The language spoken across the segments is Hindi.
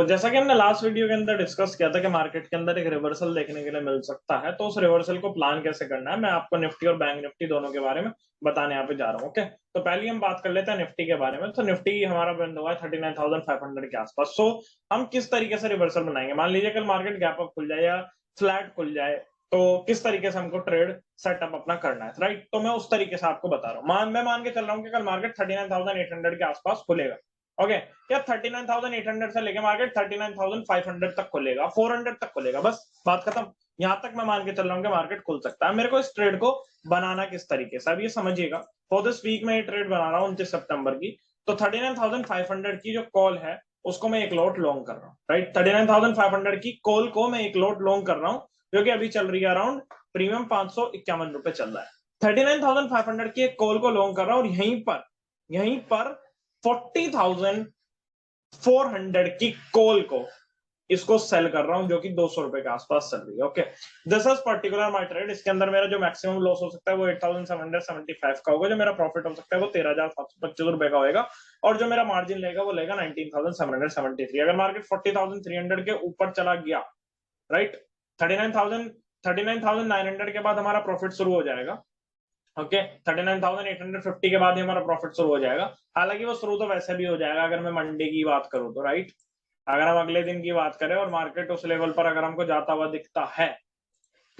जैसा कि हमने लास्ट वीडियो के अंदर डिस्कस किया था कि मार्केट के अंदर एक रिवर्सल देखने के लिए मिल सकता है, तो उस रिवर्सल को प्लान कैसे करना है मैं आपको निफ्टी और बैंक निफ्टी दोनों के बारे में बताने यहाँ पे जा रहा हूँ। ओके, तो पहले हम बात कर लेते हैं निफ्टी के बारे में। तो निफ्टी हमारा बंद हुआ है 39,500 के आसपास। हम किस तरीके से रिवर्सल बनाएंगे, मान लीजिए कल मार्केट गैप अप खुल जाए या फ्लैट खुल जाए, तो किस तरीके से हमको ट्रेड सेटअप अपना करना है, राइट। तो मैं उस तरीके से आपको बता रहा हूँ। मैं मान के चल रहा हूँ कि कल मार्केट 39,800 के आसपास खुलेगा। ओके, या 39,800 से लेके मार्केट 39,500 तक खुलेगा, 400 तक खुलेगा, बस बात खत्म। यहां तक मैं मान के चल रहा हूँ कि मार्केट खुल सकता है। मेरे को इस ट्रेड को बनाना किस तरीके से, अब ये समझिएगा। फॉर दिस वीक में ये ट्रेड बना रहा हूँ 29 सितंबर की। तो 39,500 की जो कॉल है उसको मैं एक लॉट लॉन्ग कर रहा हूँ, राइट। 39,500 की कॉल को मैं एक लॉट लॉन्ग कर रहा हूँ, जो कि अभी चल रही है अराउंड प्रीमियम 551 रुपए चल रहा है। 39,500 की एक कॉल को लॉन्ग कर रहा हूँ और यहीं पर 40,400 की कॉल को इसको सेल कर रहा हूं, जो कि 200 रुपए के आसपास चल रही है। Okay, this is particular my trade. इसके अंदर मेरा जो मैक्सिमम लॉस हो सकता है वो 8,775 का होगा, जो मेरा प्रॉफिट हो सकता है वो 13,725 रुपए का होगा, और जो मेरा मार्जिन लेगा वो लेगा 19,773। अगर मार्केट 40,300 के ऊपर चला गया, राइट, 39,900 के बाद हमारा प्रॉफिट शुरू हो जाएगा। ओके, 39,850 के बाद ही हमारा प्रॉफिट शुरू हो जाएगा। हालांकि वो शुरू तो वैसे भी हो जाएगा अगर मैं मंडे की बात करूं तो, राइट। अगर हम अगले दिन की बात करें और मार्केट उस लेवल पर अगर हमको जाता हुआ दिखता है,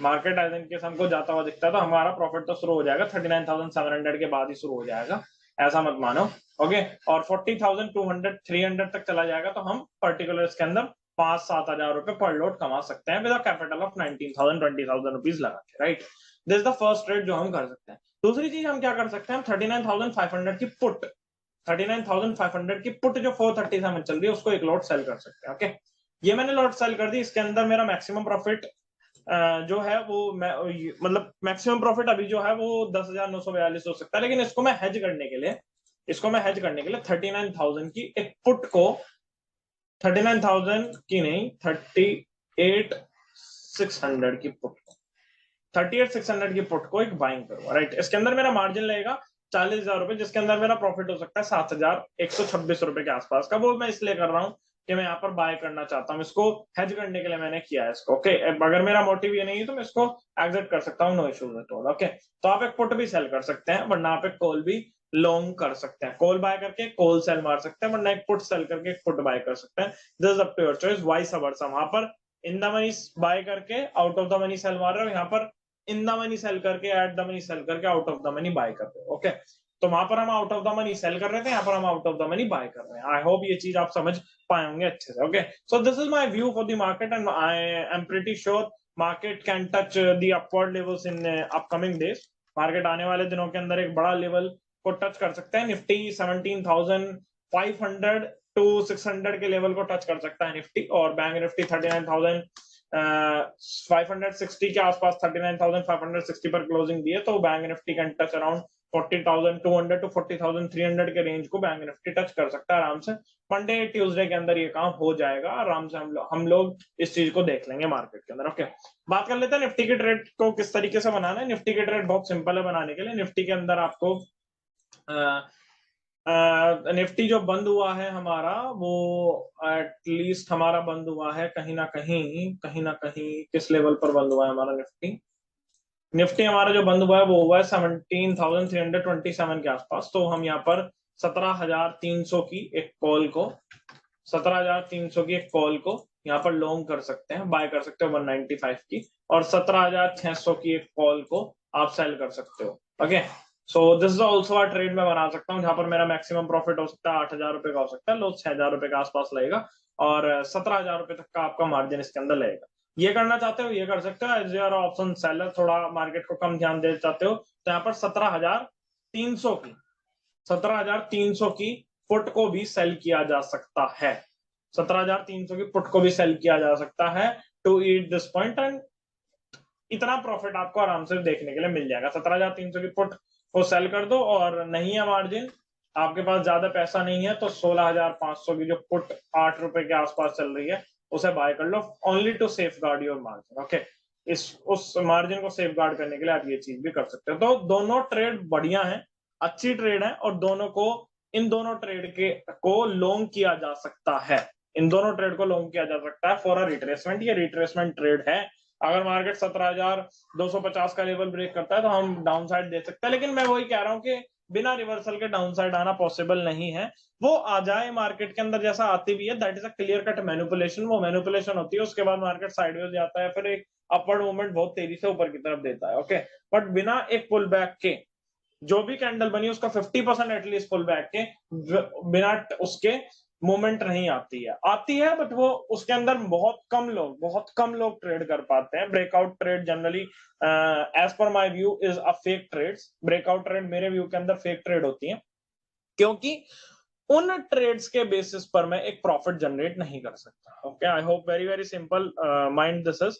मार्केट एज इन केस हमको जाता हुआ दिखता है, तो हमारा प्रॉफिट तो शुरू हो जाएगा 39,700 के बाद ही शुरू हो जाएगा, ऐसा मत मानो। ओके, और 40,200 300 तक चला जाएगा तो हम पर्टिकुलर इसके अंदर 5-7 हजार रुपए पर लोड कमा सकते हैं विद कैपिटल ऑफ 19,000 20,000 रुपीज लगा के, right. This the first trade जो हम कर सकते हैं। दूसरी चीज हम क्या कर सकते हैं, हम 39,500 की पुट, 39,500 की पुट जो 437 चल रही है उसको एक लॉट सेल कर सकते हैं। ओके, ये मैंने लॉट सेल कर दी। इसके अंदर मेरा मैक्सिमम प्रॉफिट जो है वो मतलब मैक्सिमम प्रॉफिट अभी जो है वो 10,942 हो सकता है, लेकिन इसको मैं हेज करने के लिए 39,000 की एक पुट को, 39,000 की नहीं, 38,600 की पुट, 38,600 की पुट को एक बाइंग करूंगा, राइट। इसके अंदर मेरा मार्जिन लगेगा 40,000 रुपए, जिसके अंदर मेरा प्रॉफिट हो सकता है 7,126 रुपए के आसपास का। वो मैं इसलिए कर रहा हूँ कि मैं यहाँ पर बाय करना चाहता हूँ, इसको हेज करने के लिए मैंने किया है इसको। ओके, अगर मेरा मोटिव ये नहीं है तो मैं इसको एग्जिट कर सकता हूँ, no issues at all. Okay, तो आप एक पुट भी सेल कर सकते हैं, वरना आप एक कॉल भी लॉन्ग कर सकते हैं, कॉल बाय करके कॉल सेल मार सकते हैं, वरना एक पुट सेल करके एक पुट बाय कर सकते हैं। This is up to your choice, vice versa. वहां पर इन द मनी बाय करके out of the money sell मार रहे हो, यहाँ पर इन द मनी सेल करके एट द मनी सेल करके out of the money buy कर रहे हो। ओके, तो वहां पर हम out of the money sell कर रहे थे, यहाँ पर हम out of the money buy कर रहे हैं। आई होप ये चीज आप समझ पाए होंगे अच्छे से। Okay, so this is my view for the market and I am pretty sure market can touch the upward levels in upcoming days. Market आने वाले दिनों के अंदर एक बड़ा लेवल को टच कर सकता है। निफ्टी 17,500 टू 600 के लेवल को टच कर सकता है निफ्टी, और बैंक निफ्टी 39,560 के आसपास, 39,560 पर क्लोजिंग दी है, तो Bank Nifty can touch around 40,200 to 40,300 के रेंज को बैंक निफ्टी टच कर सकता है आराम से। मंडे ट्यूसडे के अंदर ये काम हो जाएगा आराम से, हम लोग इस चीज को देख लेंगे मार्केट के अंदर। ओके, बात कर लेते हैं निफ्टी के ट्रेड को किस तरीके से बनाना है। निफ्टी के ट्रेड बहुत सिंपल है बनाने के लिए। निफ्टी के अंदर आपको निफ्टी जो बंद हुआ है हमारा, वो एटलीस्ट हमारा बंद हुआ है कहीं ना कहीं किस लेवल पर बंद हुआ है हमारा निफ्टी। निफ्टी हमारा जो बंद हुआ है वो हुआ है 17,327 के आसपास। तो हम यहाँ पर 17,300 की एक कॉल को 17,300 की एक कॉल को यहाँ पर लॉन्ग कर सकते हैं, बाय कर सकते हो 195 की, और 17,600 की एक कॉल को आप सेल कर सकते हो। Okay, so this is also a trade मैं बना सकता हूँ, जहां पर मेरा मैक्सिमम प्रॉफिट हो सकता है 8,000 रुपए का हो सकता है, लॉस 6,000 रुपए के आसपास लगेगा, और 17,000 रुपए तक का आपका मार्जिन इसके अंदर लगेगा। ये करना चाहते हो ये कर सकते हो, एज योर ऑप्शन सेलर, थोड़ा मार्केट को कम ध्यान देना चाहते हो तो यहाँ पर 17,300 की पुट को भी सेल किया जा सकता है। 17,300 की पुट को भी सेल किया जा सकता है to eat this point, and इतना प्रॉफिट आपको आराम से देखने के लिए मिल जाएगा। 17,300 की पुट को सेल कर दो, और नहीं है मार्जिन, आपके पास ज्यादा पैसा नहीं है, तो 16,500 की जो पुट 8 रुपए के आसपास चल रही है उसे बाय कर लो, only to safeguard your margin. Okay, उस मार्जिन को सेफ गार्ड करने के लिए आप ये चीज भी कर सकते हो। तो दोनों ट्रेड बढ़िया है, अच्छी ट्रेड है, और इन दोनों ट्रेड के को लॉन्ग किया जा सकता है। इन दोनों ट्रेड को लॉन्ग किया जा सकता है फॉर अ रिट्रेसमेंट। ये रिट्रेसमेंट ट्रेड है। अगर मार्केट 17,250 का लेवल ब्रेक करता है तो हम डाउन साइड दे सकते हैं, लेकिन मैं वही कह रहा हूँ कि बिना रिवर्सल के डाउन साइड आना पॉसिबल नहीं है। वो आ जाए मार्केट के अंदर जैसा आती भी है, that is a clear cut manipulation. वो मैनिपुलेशन होती है, उसके बाद मार्केट साइडवेज जाता है, फिर एक अपवर्ड मूवमेंट बहुत तेजी से ऊपर की तरफ देता है। ओके, बट बिना एक पुल बैक के जो भी कैंडल बनी उसका 50% एटलीस्ट पुल बैक के बिना उसके मूवमेंट नहीं आती है बट वो उसके अंदर बहुत कम लोग ट्रेड कर पाते हैं। Breakout trade generally as per my view is a fake trades. Breakout trade मेरे व्यू के अंदर फेक ट्रेड होती है, क्योंकि उन ट्रेड्स के बेसिस पर मैं एक प्रॉफिट जनरेट नहीं कर सकता। Okay, I hope very very simple mind this is.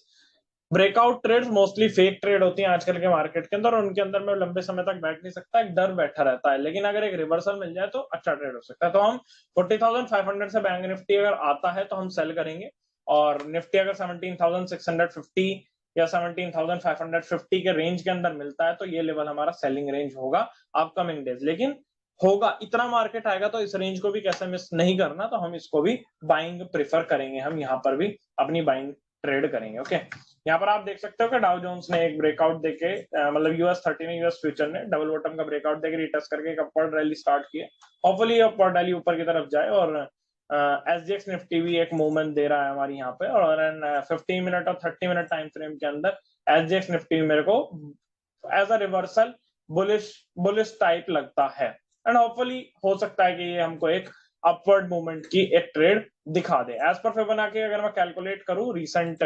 Breakout trades mostly fake trade होती हैं आजकल के मार्केट के अंदर, और उनके अंदर मैं लंबे समय तक बैठ नहीं सकता, एक डर बैठा रहता है। लेकिन अगर एक रिवर्सल मिल जाए तो अच्छा ट्रेड हो सकता है। तो हम 40,500 से बैंक निफ्टी अगर आता है तो हम सेल करेंगे, और निफ्टी अगर 17,650 या 17,550 के रेंज के अंदर मिलता है तो ये लेवल हमारा सेलिंग रेंज होगा अपकमिंग डेज। लेकिन होगा इतना मार्केट आएगा तो इस रेंज को भी कैसे मिस नहीं करना, तो हम इसको भी बाइंग प्रेफर करेंगे, हम यहाँ पर भी अपनी बाइंग ट्रेड करेंगे। ओके, यहाँ पर आप देख सकते हो कि डाउ जोन्स ने एक ब्रेकआउट देके मतलब US30 ने, यूएस फ्यूचर ने डबल बॉटम का ब्रेकआउट देके रिटेस्ट करके एक अपवर्ड रैली स्टार्ट की है। होपफुली अपवर्ड रैली ऊपर की तरफ जाए, और SGX निफ्टी भी एक मूवमेंट दे रहा है हमारी यहाँ पे, और 15 मिनट और 30 मिनट टाइम फ्रेम के अंदर SGX निफ्टी मेरे को as a reversal bullish type लगता है। एंड होपफुली हो सकता है कि ये हमको एक अपवर्ड मूवमेंट की एक ट्रेड दिखा दे। एज पर फिबोनाची अगर मैं कैलकुलेट करूं रिसेंट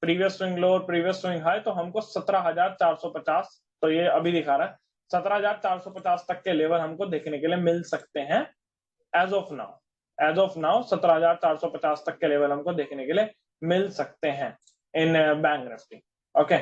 प्रीवियस स्विंग लो और प्रीवियस स्विंग हाई, तो हमको 17,450, तो ये अभी दिखा रहा है 17,450 तक के लेवल हमको देखने के लिए मिल सकते हैं एज ऑफ नाउ 17,450 तक के लेवल हमको देखने के लिए मिल सकते हैं इन बैंक निफ्टी। ओके,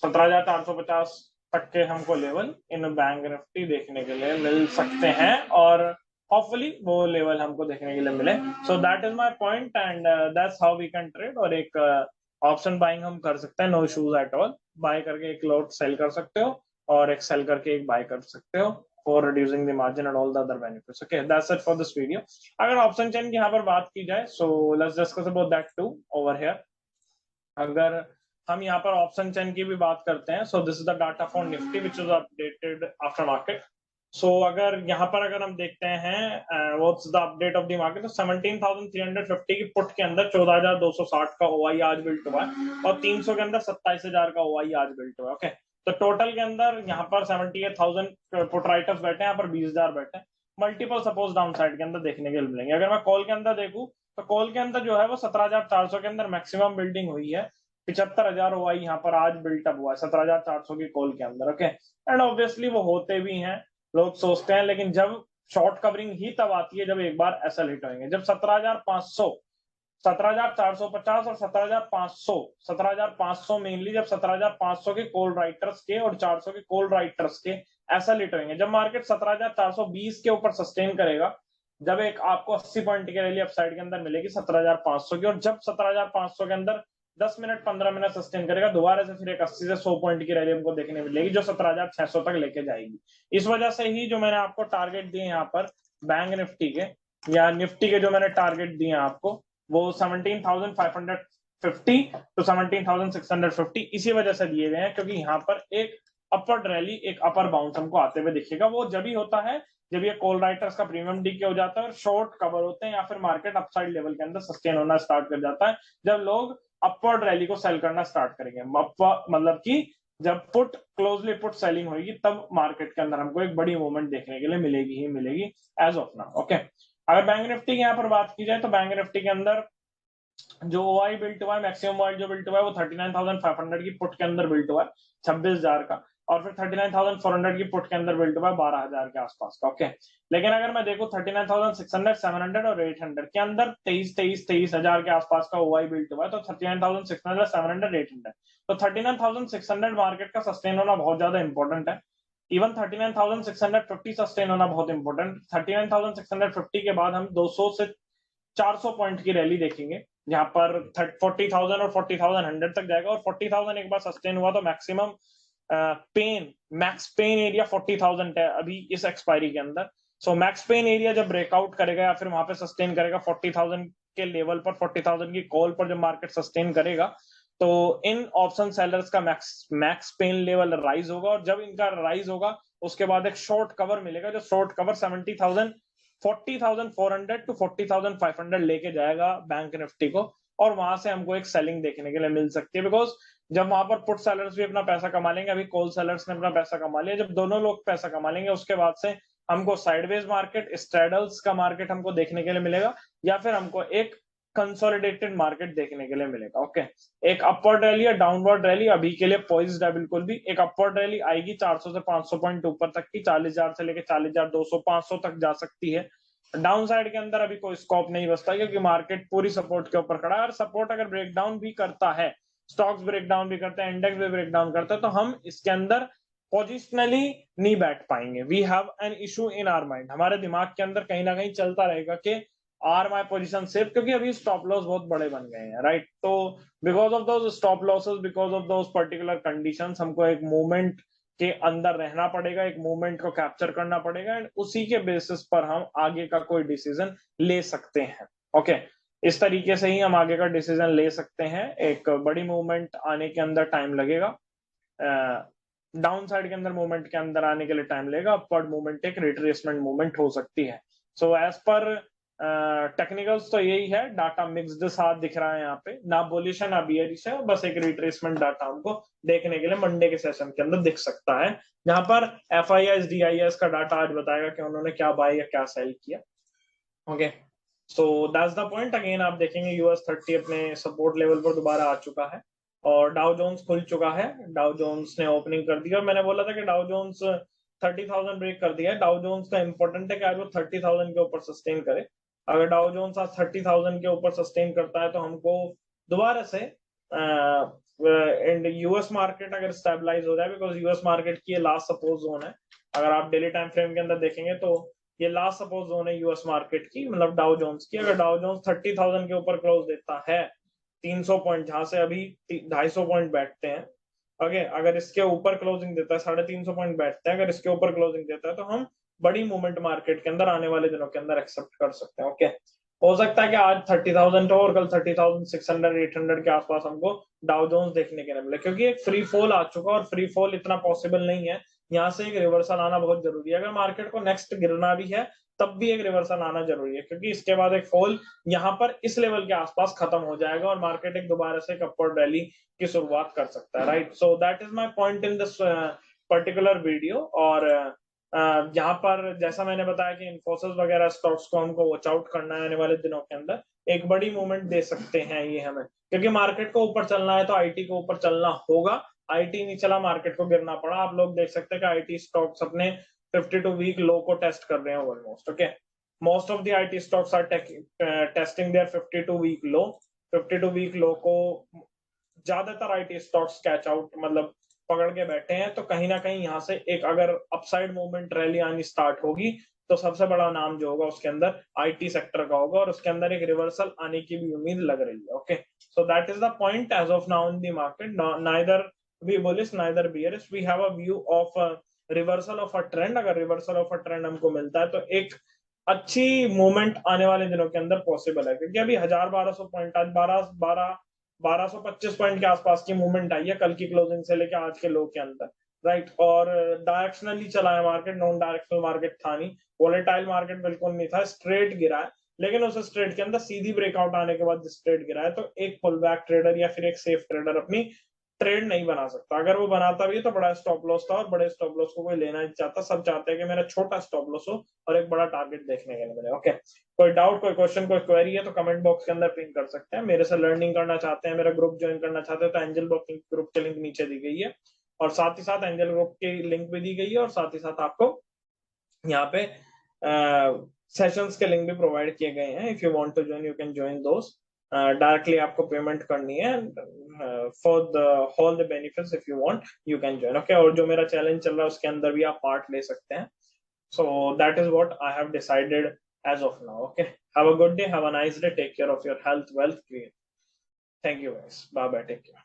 17,450 तक के हमको लेवल इन बैंक निफ्टी देखने के लिए मिल सकते हैं, और होपफुली वो लेवल हमको देखने के लिए मिले। So that is my point, and that's how we can trade. और एक ऑप्शन बाइंग हम कर सकते हैं, no issues at all. Buy करके एक लॉट सेल कर सकते हो, और एक सेल करके एक बाय कर सकते हो for reducing the margin and all the other benefits. Okay, that's it for this video. अगर ऑप्शन चेन की यहाँ पर बात की जाए, so let's discuss about that to over here. अगर हम यहाँ पर ऑप्शन चेन की भी बात करते हैं, so this is the data for Nifty which is updated after market. So अगर यहाँ पर अगर हम देखते हैं what's the update of the market, तो 17,350 की पुट के अंदर 14,260 का ओआई आज बिल्ट हुआ है, और 300 के अंदर 27,000 का ओआई आज बिल्ट हुआ है। ओके, तो टोटल के अंदर यहाँ पर 78,000 पुट राइटर्स बैठे हैं, यहाँ पर 20,000 बैठे हैं। मल्टीपल सपोज डाउन साइड के अंदर देखने के लिए मिलेंगे। अगर मैं कॉल के अंदर देखूं तो कॉल के अंदर जो है वो 17,400 के अंदर मैक्सिमम बिल्डिंग हुई है। 75,000 ओआई यहाँ पर आज बिल्टअप हुआ है 17,400 की कॉल के अंदर। ओके, एंड ऑब्वियसली वो होते भी हैं, लोग सोचते हैं, लेकिन जब शॉर्ट कवरिंग ही तब आती है जब एक बार एसएल हिट होंगे। जब 17,500, 17,450 और 17,500 मेनली, जब 17,500 के कॉल राइटर्स के और 400 के कॉल राइटर्स के एसएल हिट होंगे, जब मार्केट 17,420 के ऊपर सस्टेन करेगा, जब एक आपको 80 पॉइंट की रैली अपसाइड के अंदर मिलेगी 17,500 की, और जब 17,500 के अंदर 10 मिनट 15 मिनट सस्टेन करेगा, दोबारा से फिर एक 80 से 100 पॉइंट की रैली हमको देखने मिलेगी जो 17,600 तक लेके जाएगी। इस वजह से ही जो मैंने आपको टारगेट दिए यहाँ पर बैंक निफ्टी के या निफ्टी के, जो मैंने टारगेट दिए आपको, वो 17,550 टू 17,650 इसी वजह से दिए गए हैं, क्योंकि यहाँ पर एक अपवर्ड रैली, एक अपर बाउंस हमको आते हुए दिखेगा। वो जब ही होता है जब ये कॉल राइटर्स का प्रीमियम डीके हो जाता है और शॉर्ट कवर होते हैं, या फिर मार्केट अपसाइड लेवल के अंदर सस्टेन होना स्टार्ट कर जाता है, जब लोग अपवर्ड रैली को सेल करना स्टार्ट करेंगे। मतलब कि जब पुट क्लोजली पुट सेलिंग होगी, तब मार्केट के अंदर हमको एक बड़ी मूवमेंट देखने के लिए मिलेगी ही मिलेगी एज ऑफ नाउ। ओके, अगर बैंक निफ्टी की यहाँ पर बात की जाए तो बैंक निफ्टी के अंदर जो ओआई बिल्ट हुआ है, मैक्सिमम ओआई जो बिल्ट हुआ है वो 39,500 की पुट के अंदर बिल्ट हुआ है 26,000 का, और फिर 39,400 की पुट के अंदर बिल्ट हुआ है 12,000 के आसपास का। ओके, लेकिन अगर मैं देखूं 39,600, 700 और 800 के अंदर 23,000 के आसपास का ओआई बिल्ट हुआ है, तो 39,600, 700, 800, तो 39,600 मार्केट का सस्टेन होना बहुत ज्यादा इंपॉर्टेंट है। इवन 39,650 सस्टेन होना बहुत इंपॉर्टेंट। 39,650 के बाद हम 200 से 400 पॉइंट की रैली देखेंगे, जहां पर 40,000 और 40,100 तक जाएगा, और 40,000 एक बार सस्टेन हुआ तो मैक्सिमम मैक्स पेन एरिया 40,000 है अभी इस एक्सपायरी के अंदर। सो मैक्स पेन एरिया जब ब्रेकआउट करेगा या फिर वहां पे सस्टेन करेगा 40,000 के लेवल पर 40,000 की कॉल पर जब मार्केट सस्टेन करेगा तो इन ऑप्शन सेलर्स का मैक्स पेन लेवल राइज होगा, और जब इनका राइज होगा उसके बाद एक शॉर्ट कवर मिलेगा, जो शॉर्ट कवर 40,400 टू 40,500 लेके जाएगा बैंक निफ्टी को, और वहां से हमको एक सेलिंग देखने के लिए मिल सकती है। बिकॉज जब वहां पर पुट सेलर्स भी अपना पैसा कमा लेंगे, अभी कॉल सेलर्स ने अपना पैसा कमा लिया, जब दोनों लोग पैसा कमा लेंगे उसके बाद से हमको साइडवेज मार्केट, स्ट्रेडल्स का मार्केट हमको देखने के लिए मिलेगा, या फिर हमको एक कंसोलिडेटेड मार्केट देखने के लिए मिलेगा। ओके, एक अपवर्ड रैली या डाउनवर्ड रैली अभी के लिए पॉइज्ड है बिल्कुल भी। एक अपवर्ड रैली आएगी 400 से 500 पॉइंट ऊपर तक की, 40,000 से लेकर 40,200 500 तक जा सकती है। डाउन साइड के अंदर अभी कोई स्कोप नहीं बचता, क्योंकि मार्केट पूरी सपोर्ट के ऊपर खड़ा है, और सपोर्ट अगर ब्रेकडाउन भी करता है, स्टॉक्स ब्रेकडाउन भी करते हैं, इंडेक्स भी ब्रेकडाउन करता है, तो हम इसके अंदर पोजिशनली नहीं बैठ पाएंगे। We have an issue in our mind, हमारे दिमाग के अंदर कहीं ना कहीं चलता रहेगा कि आर माई पोजिशन सेफ, क्योंकि अभी स्टॉप लॉस बहुत बड़े बन गए हैं, राइट। तो because of those stop losses, because of those particular conditions, हमको एक मूवमेंट के अंदर रहना पड़ेगा, एक मूवमेंट को कैप्चर करना पड़ेगा, एंड उसी के बेसिस पर हम आगे का कोई डिसीजन ले सकते हैं। ओके, इस तरीके से ही हम आगे का डिसीजन ले सकते हैं। एक बड़ी मूवमेंट आने के अंदर टाइम लगेगा, डाउन साइड के अंदर मूवमेंट के अंदर आने के लिए टाइम लगेगा, अपवर्ड मूवमेंट एक रिट्रेसमेंट मूवमेंट हो सकती है। सो एज पर टेक्निकल्स तो यही है, डाटा मिक्स्ड साथ दिख रहा है यहाँ पे, ना बुलिश है ना बियरिश है, बस एक रिट्रेसमेंट डाटा हमको देखने के लिए मंडे के सेशन के अंदर दिख सकता है, जहां पर FIS DIS का डाटा आज बताएगा कि उन्होंने क्या बाय या क्या सेल किया। Okay, so that's the point. Again आप देखेंगे US30 अपने सपोर्ट लेवल पर दोबारा आ चुका है, और डाउ जोन्स खुल चुका है। डाउ जोन्स ने ओपनिंग कर दी, और मैंने बोला था कि डाउ जोन्स 30,000 ब्रेक कर दिया है। डाउ जोन्स का इंपॉर्टेंट है कि आज वो 30,000 के ऊपर सस्टेन करे। अगर डाउ जोन्स आज 30,000 के ऊपर सस्टेन करता है तो हमको दोबारा से एंड यूएस मार्केट अगर स्टेबलाइज हो जाए, बिकॉज यूएस मार्केट की ये लास्ट सपोर्ट जोन है। अगर आप डेली टाइम फ्रेम के अंदर देखेंगे तो ये लास्ट सपोर्ट जोन है यूएस मार्केट की, मतलब डाउ जोन्स की। अगर डाउ जोन्स 30,000 के ऊपर क्लोज देता है, 300 पॉइंट जहां से अभी 250 पॉइंट बैठते हैं, ओके, अगर इसके ऊपर क्लोजिंग देता है 350 पॉइंट बैठते हैं, अगर इसके ऊपर क्लोजिंग देता है तो हम बड़ी मूवमेंट मार्केट के अंदर आने वाले दिनों के अंदर एक्सेप्ट कर सकते हैं। ओके, हो सकता है कि आज 30,000 हो और कल 30,600 800 के आसपास हमको डाउ जोन्स देखने के लिए मिले, क्योंकि एक फ्री फॉल आ चुका है, और फ्री फॉल इतना पॉसिबल नहीं है। यहाँ से एक रिवर्सल आना बहुत जरूरी है। अगर मार्केट को नेक्स्ट गिरना भी है तब भी एक रिवर्सल आना जरूरी है, क्योंकि इसके बाद एक फॉल यहाँ पर इस लेवल के आसपास खत्म हो जाएगा, और मार्केट एक दोबारा से एक अपवर्ड रैली की शुरुआत कर सकता है, right. So that is my point in this particular video. और यहाँ पर जैसा मैंने बताया कि इन्फोसिस वगैरह स्टॉक्स को हमको वॉच आउट करना है आने वाले दिनों के अंदर, एक बड़ी मूवमेंट दे सकते हैं ये हमें, क्योंकि मार्केट को ऊपर चलना है तो आईटी को ऊपर चलना होगा। आईटी नहीं चला, मार्केट को गिरना पड़ा। आप लोग देख सकते हैं कि आईटी स्टॉक्स अपने 52 वीक लो को टेस्ट कर रहे हैं almost. Okay, most of the IT stocks are testing their 52 week low. 52 week low को ज्यादातर आईटी स्टॉक्स कैच आउट, मतलब पकड़ के बैठे हैं। तो कहीं ना कहीं यहाँ से एक अगर अपसाइड मूवमेंट रैली आनी स्टार्ट होगी तो सबसे बड़ा नाम जो होगा उसके अंदर आईटी सेक्टर का होगा, और उसके अंदर एक रिवर्सल आने की भी उम्मीद लग रही है। Okay, so that is the point as of now in the market. Neither we bullish neither bearish, we have a view of reversal of a trend. अगर रिवर्सल ऑफ अ ट्रेंड हमको मिलता है तो एक अच्छी मूवमेंट आने वाले दिनों के अंदर पॉसिबल है, क्योंकि अभी 1,000-1,200 पॉइंट, आज 1225 पॉइंट के आसपास की मूवमेंट आई है कल की क्लोजिंग से लेकर आज के लो के अंदर, राइट। और डायरेक्शनली चला है मार्केट, नॉन डायरेक्शनल मार्केट था नहीं, वोलेटाइल मार्केट बिल्कुल नहीं था, स्ट्रेट गिरा है। लेकिन उस स्ट्रेट के अंदर सीधी ब्रेकआउट आने के बाद स्ट्रेट गिरा है, तो एक पुल बैक ट्रेडर या फिर एक सेफ ट्रेडर अपनी ट्रेड नहीं बना सकता। अगर वो बनाता भी है तो बड़ा स्टॉप लॉस था, और बड़े स्टॉप लॉस को कोई लेना नहीं चाहता। सब चाहते हैं कि मेरा छोटा स्टॉप लॉस हो और एक बड़ा टारगेट देखने के लिए मिले। ओके, कोई डाउट, कोई क्वेश्चन, कोई क्वेरी है तो कमेंट बॉक्स के अंदर पिन कर सकते हैं। मेरे से लर्निंग करना चाहते हैं, मेरा ग्रुप ज्वाइन करना चाहते हैं तो एंजल ग्रुप की लिंक नीचे दी गई है, और साथ ही साथ एंजल ग्रुप की लिंक भी दी गई है, और साथ ही साथ आपको यहाँ पे सेशंस के लिंक भी प्रोवाइड किए गए हैं। If you want to join you can join दोस्त। डायरेक्टली आपको पेमेंट करनी है for the all the benefits. If you want you can join. Okay, और जो मेरा चैलेंज चल रहा है उसके अंदर भी आप पार्ट ले सकते हैं। सो that is what I have decided as of now. Okay, have a good day, have a nice day, take care of your health, wealth, create. Thank you guys, bye bye, take care.